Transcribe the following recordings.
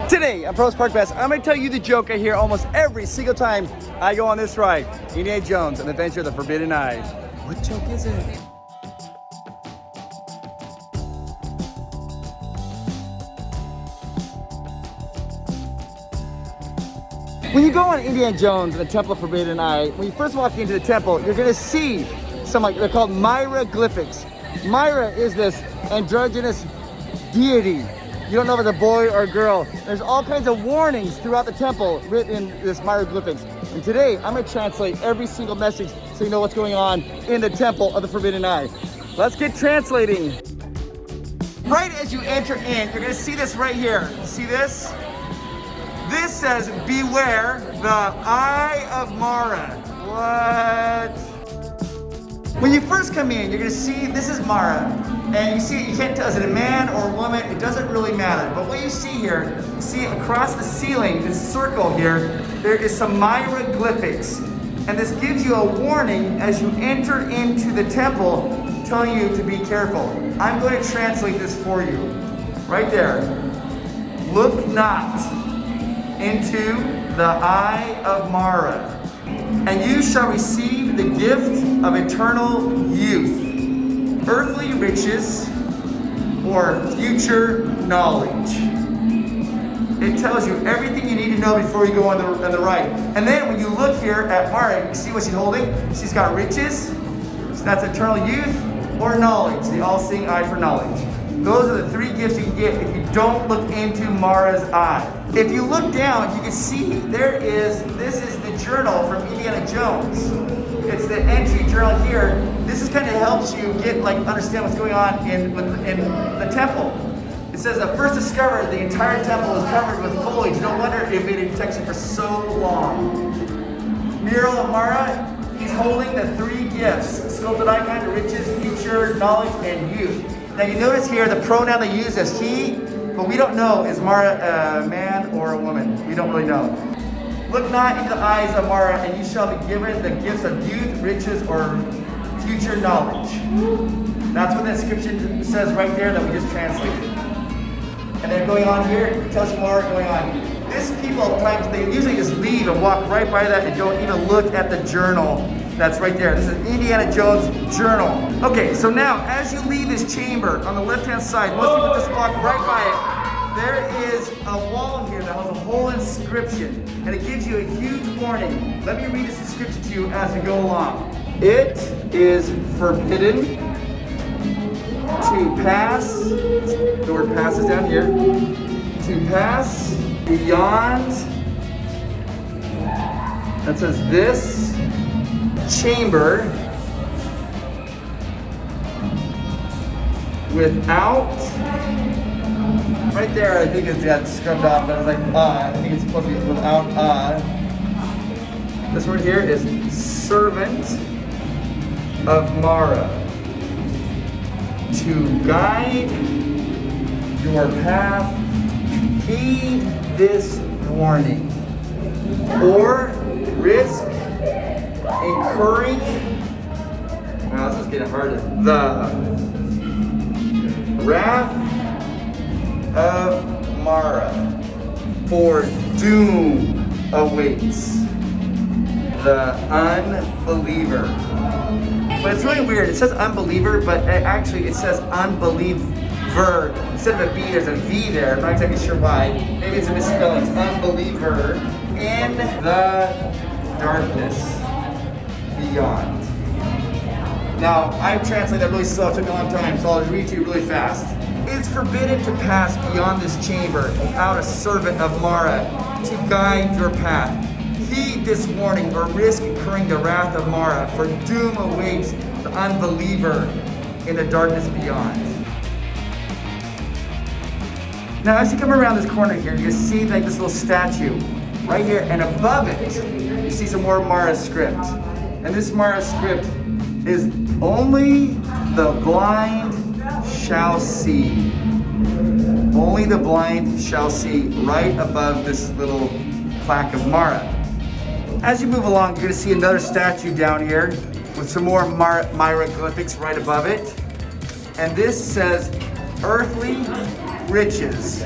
Today on Provost Park Best, I'm going to tell you the joke I hear almost every single time I go on this ride. Indiana Jones, an adventure of the Forbidden Eye. What joke is it? When you go on Indiana Jones and the Temple of Forbidden Eye, when you first walk into the temple, you're going to see some, like, they're called Maraglyphics. Myra is this androgynous deity. You don't know if it's a boy or a girl. There's all kinds of warnings throughout the temple written in this Maraglyphics. And today, I'm going to translate every single message so you know what's going on in the Temple of the Forbidden Eye. Let's get translating. Right as you enter in, you're going to see this right here. See this? This says, beware the Eye of Mara. What? When you first come in, you're going to see this is Mara. And you see, you can't tell, is it a man or a woman? It doesn't really matter. But what you see here, you see across the ceiling, this circle here, there is some Maraglyphics. And this gives you a warning as you enter into the temple, telling you to be careful. I'm going to translate this for you. Right there. Look not into the eye of Mara, and you shall receive the gift of eternal youth, earthly riches, or future knowledge. It tells you everything you need to know before you go on the right. And then when you look here at Mara, you see what she's holding? She's got riches, so that's eternal youth, or knowledge, the all-seeing eye for knowledge. Those are the three gifts you can get if you don't look into Mara's eye. If you look down, you can see this is the journal from Indiana Jones. It's the entry journal here. This is kind of helps you get, like, understand what's going on in the temple. It says that first discovered the entire temple is covered with foliage. No wonder it made it protection for so long. Mural of Mara, he's holding the three gifts: sculpted icon, riches, future, knowledge, and youth. Now you notice here the pronoun they use is he, but we don't know, is Mara a man or a woman? We don't really know. Look not into the eyes of Mara, and you shall be given the gifts of youth, riches, or future knowledge. That's what the inscription says right there that we just translated. And then going on here, it tells you more going on. This people, they usually just leave and walk right by that and don't even look at the journal that's right there. This is Indiana Jones' journal. Okay, so now as you leave this chamber on the left-hand side, most people just walk right by it. There is a wall here that has a whole inscription, and it gives you a huge warning. Let me read this inscription to you as we go along. It is forbidden to pass, the word pass is down here, to pass beyond, that says this chamber without, right there I think it's got scrubbed off, but it's like I think it's supposed to be without This word here is servant of Mara, to guide your path, heed this warning, or risk incurring, wow, this is getting harder, the wrath of Mara, for doom awaits the unbeliever. But it's really weird. It says unbeliever, but it says unbeliever. Instead of a B, there's a V there. I'm not exactly sure why. Maybe it's a misspelling. It's unbeliever in the darkness beyond. Now, I've translated that really slow. It took me a long time, so I'll read to you really fast. It's forbidden to pass beyond this chamber without a servant of Mara to guide your path. Heed this warning or risk incurring the wrath of Mara, for doom awaits the unbeliever in the darkness beyond. Now, as you come around this corner here, you see like this little statue right here, and above it, you see some more Mara script. And this Mara script is only the blind shall see. Only the blind shall see, right above this little plaque of Mara. As you move along, you're going to see another statue down here with some more Maraglyphics right above it. And this says, earthly riches,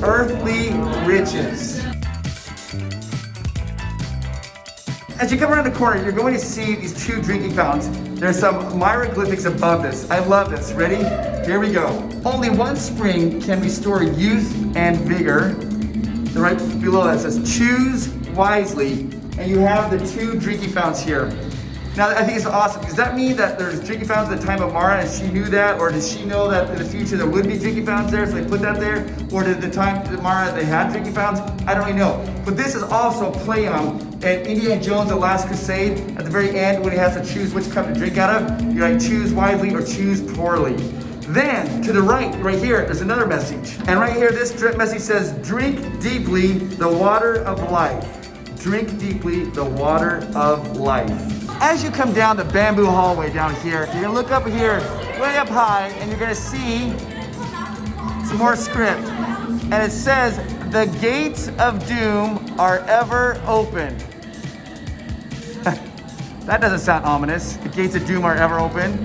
earthly riches. As you come around the corner, you're going to see these two drinking fountains. There's some Maraglyphics above this. I love this. Ready? Here we go. Only one spring can restore youth and vigor. Right below that says, choose wisely. And you have the two drinking fountains here. Now, I think it's awesome. Does that mean that there's drinking fountains at the time of Mara and she knew that? Or did she know that in the future there would be drinking fountains there, so they put that there? Or did the time of Mara they had drinking fountains? I don't really know. But this is also a play on and Indiana Jones, The Last Crusade. At the very end, when he has to choose which cup to drink out of, you're like, choose wisely or choose poorly. Then, to the right here, there's another message. And right here, this message says, drink deeply the water of life. Drink deeply the water of life. As you come down the bamboo hallway down here, you're gonna look up here, way up high, and you're gonna see some more script. And it says, the gates of doom are ever open. That doesn't sound ominous. The gates of doom are ever open.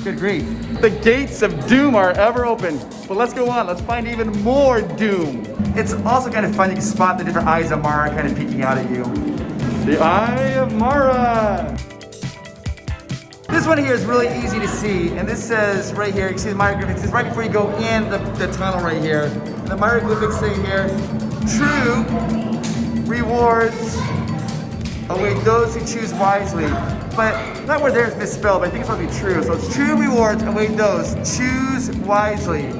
Good grief. The gates of doom are ever open. But let's go on, let's find even more doom. It's also kind of fun, you can spot the different eyes of Mara kind of peeking out at you. The Eye of Mara. This one here is really easy to see, and this says right here, you can see the Maraglyphics. It's right before you go in the tunnel right here. And the Maraglyphics say here, true rewards await those who choose wisely. But that word there is misspelled, but I think it's supposed to be true. So it's true rewards await those, choose wisely.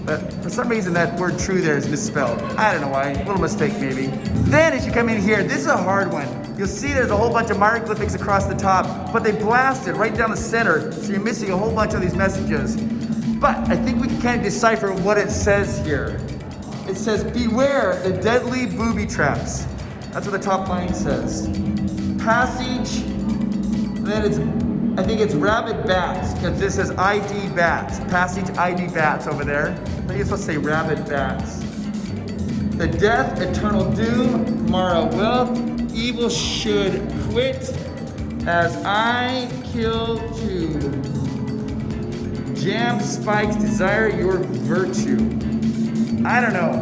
But for some reason that word true there is misspelled. I don't know why, a little mistake maybe. Then as you come in here, this is a hard one. You'll see there's a whole bunch of Maraglyphics across the top, but they blasted right down the center, so you're missing a whole bunch of these messages. But I think we can kind of decipher what it says here. It says, beware the deadly booby traps. That's what the top line says. Passage, then it's, I think it's rabid bats, because this says ID bats. Passage ID bats over there. I think it's supposed to say rabid bats. The death, eternal doom, Mara wealth, evil should quit, as I kill too. Jam spikes desire your virtue. I don't know.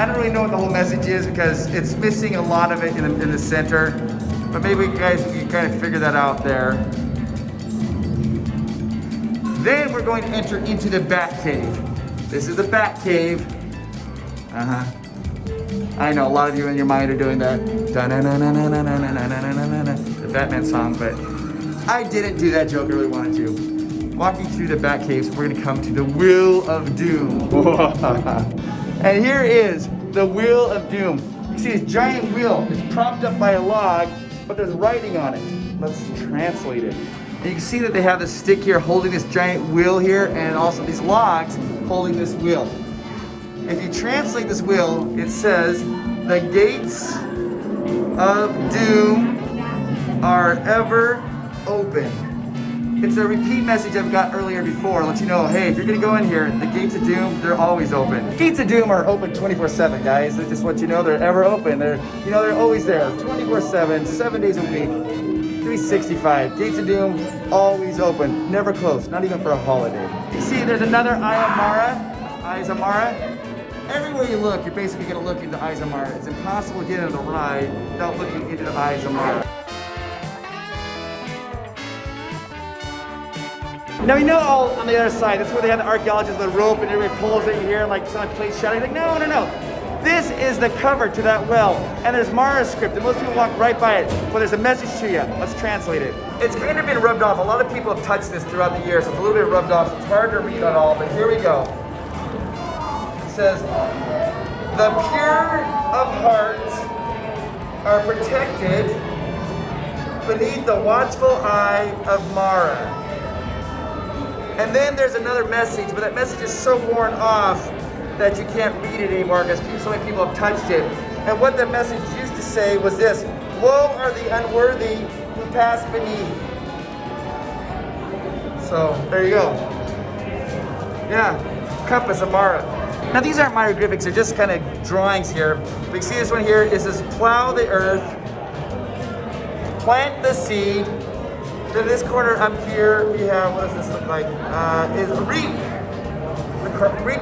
I don't really know what the whole message is because it's missing a lot of it in the center. But maybe you guys can kind of figure that out there. Then we're going to enter into the Bat Cave. This is the Bat Cave. I know a lot of you in your mind are doing that. The Batman song, but I didn't do that joke, I really wanted to. Walking through the Bat Caves, we're gonna come to the Wheel of Doom. And here is the Wheel of Doom. You see this giant wheel is propped up by a log, but there's writing on it. Let's translate it. And you can see that they have this stick here holding this giant wheel here, and also these logs holding this wheel. If you translate this wheel, it says, the gates of doom are ever open. It's a repeat message I've got earlier before, let you know, hey, if you're gonna go in here, the gates of doom, they're always open. Gates of doom are open 24/7, guys. They just want you to know they're ever open. They're always there, 24/7, 7 days a week, 365. Gates of doom, always open, never closed, not even for a holiday. You see, there's another Eyes of Mara. Everywhere you look, you're basically gonna look into Eyes of Mara. It's impossible to get into the ride without looking into the Eyes of Mara. Now you know all on the other side, that's where they have the archaeologists with the rope and everybody pulls it here and like someone plays shadow. Like, no. This is the cover to that well. And there's Mara's script, and most people walk right by it. Well, there's a message to you. Let's translate it. It's kind of been rubbed off. A lot of people have touched this throughout the years, so it's a little bit rubbed off. So it's hard to read on all, but here we go. It says, the pure of heart are protected beneath the watchful eye of Mara. And then there's another message, but that message is so worn off that you can't read it anymore because so many people have touched it. And what that message used to say was this: woe are the unworthy who pass beneath. So there you go. Yeah, compass of Mara. Now these aren't Maraglyphics, they're just kind of drawings here. But you see this one here, it says plow the earth, plant the seed. Then this corner up here, we have, what does this look like? Is reap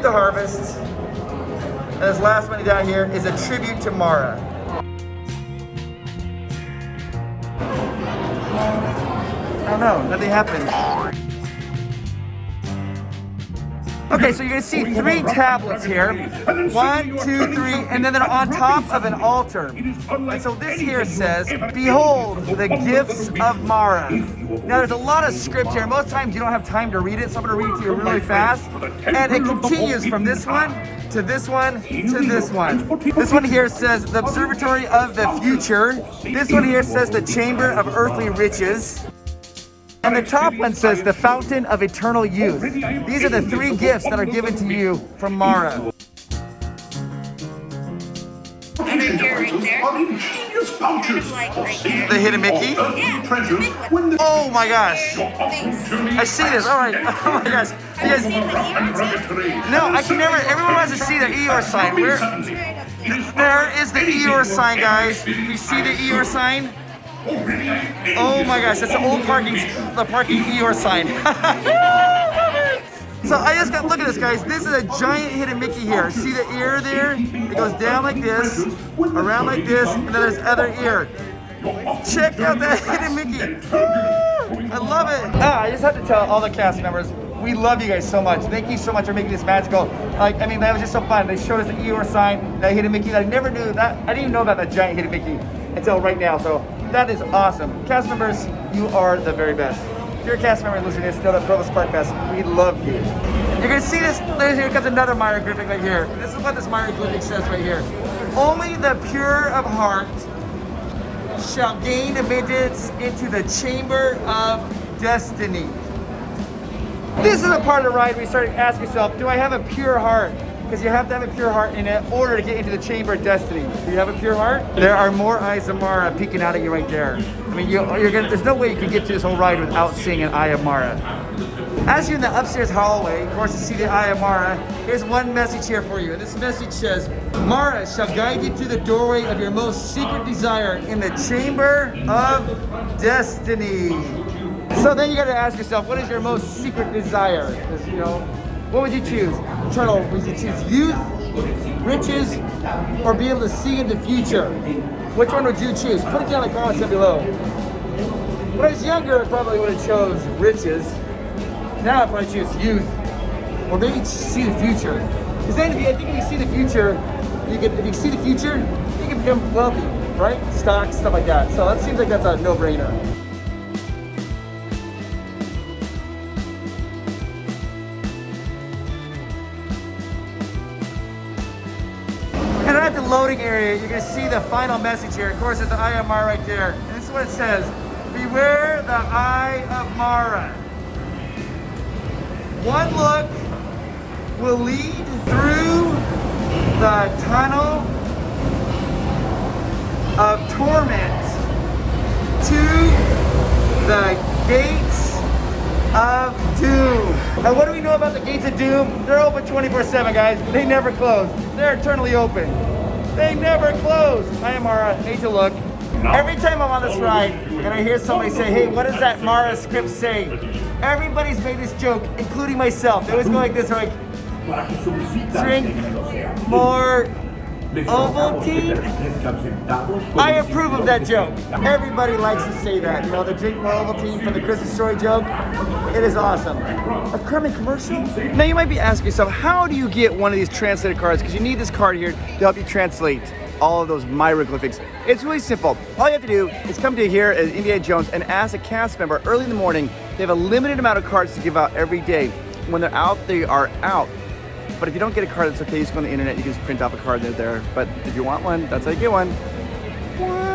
the harvest. And this last one down here is a tribute to Mara. I don't know, nothing happened. Okay, so you're gonna see 3 tablets here. 1, 2, 3, and then they're on top of an altar. And so this here says, "Behold the gifts of Mara." Now there's a lot of script here. Most times you don't have time to read it, so I'm gonna read it to you really fast. And it continues from this one to this one to this one. This one here says, "The Observatory of the Future." This one here says, "The Chamber of Earthly Riches." And the top one says, "The Fountain of Eternal Youth." These are the 3 gifts that are given to you from Mara. The hidden Mickey? Oh my gosh. I see this. All right. Oh my gosh. You guys, no, I can never. Everyone wants to see the Eeyore sign. There is the Eeyore sign, guys. You see the Eeyore sign? Oh my gosh, that's the old parking Eeyore sign. So I just got, look at this, guys. This is a giant hidden Mickey here. See the ear there? It goes down like this, around like this, and then there's other ear. Check out that hidden Mickey. I love it. I just have to tell all the cast members, we love you guys so much. Thank you so much for making this magical. Like, I mean, that was just so fun. They showed us the Eeyore sign, that hidden Mickey. I never knew that. I didn't even know about that giant hidden Mickey until right now. So that is awesome. Cast members, you are the very best. If you're a cast member listening to this, know that Provost Park Best, we love you. You're gonna see this, here comes another Maraglyphic right here. This is what this Maraglyphic says right here. "Only the pure of heart shall gain admittance into the chamber of destiny." This is a part of the ride where you start to ask yourself, do I have a pure heart? Because you have to have a pure heart in order to get into the chamber of destiny. Do you have a pure heart? There are more eyes of Mara peeking out at you right there. I mean, there's no way you can get to this whole ride without seeing an Eye of Mara. As you're in the upstairs hallway, of course, to see the Eye of Mara, here's one message here for you. And this message says, "Mara shall guide you to the doorway of your most secret desire in the chamber of destiny." So then you got to ask yourself, what is your most secret desire? Because, you know, what would you choose? Turtle, would you choose youth, riches, or be able to see in the future? Which one would you choose? Put it down in the comments down below. When I was younger, I probably would have chose riches. Now I'd probably choose youth, or maybe see the future. Because then I think if you see the future, if you see the future, you can become wealthy, right? Stocks, stuff like that. So that seems like that's a no-brainer. And at the loading area, you're gonna see the final message here. Of course, there's the Eye of Mara right there. And this is what it says: "Beware the Eye of Mara. One look will lead through the tunnel of torment to the gates of doom." And what do we know about the gates of doom? They're open 24/7, guys. They never close. They're eternally open. They never close. Eye of Mara, hate to look. Every time I'm on this ride and I hear somebody say, "Hey, what does that Mara script say?" Everybody's made this joke, including myself. They always go like this, like, "Drink more Ovaltine." I approve of that joke. Everybody likes to say that. You know, the "drink more Ovaltine" from the Christmas story joke. It is awesome. A Kermit commercial? Now you might be asking yourself, how do you get one of these translated cards? Because you need this card here to help you translate all of those Maraglyphics. It's really simple. All you have to do is come to here at Indiana Jones and ask a cast member early in the morning. They have a limited amount of cards to give out every day. When they're out, they are out. But if you don't get a card, it's okay. You just go on the internet, you can just print off a card there. But if you want one, that's how you get one. What?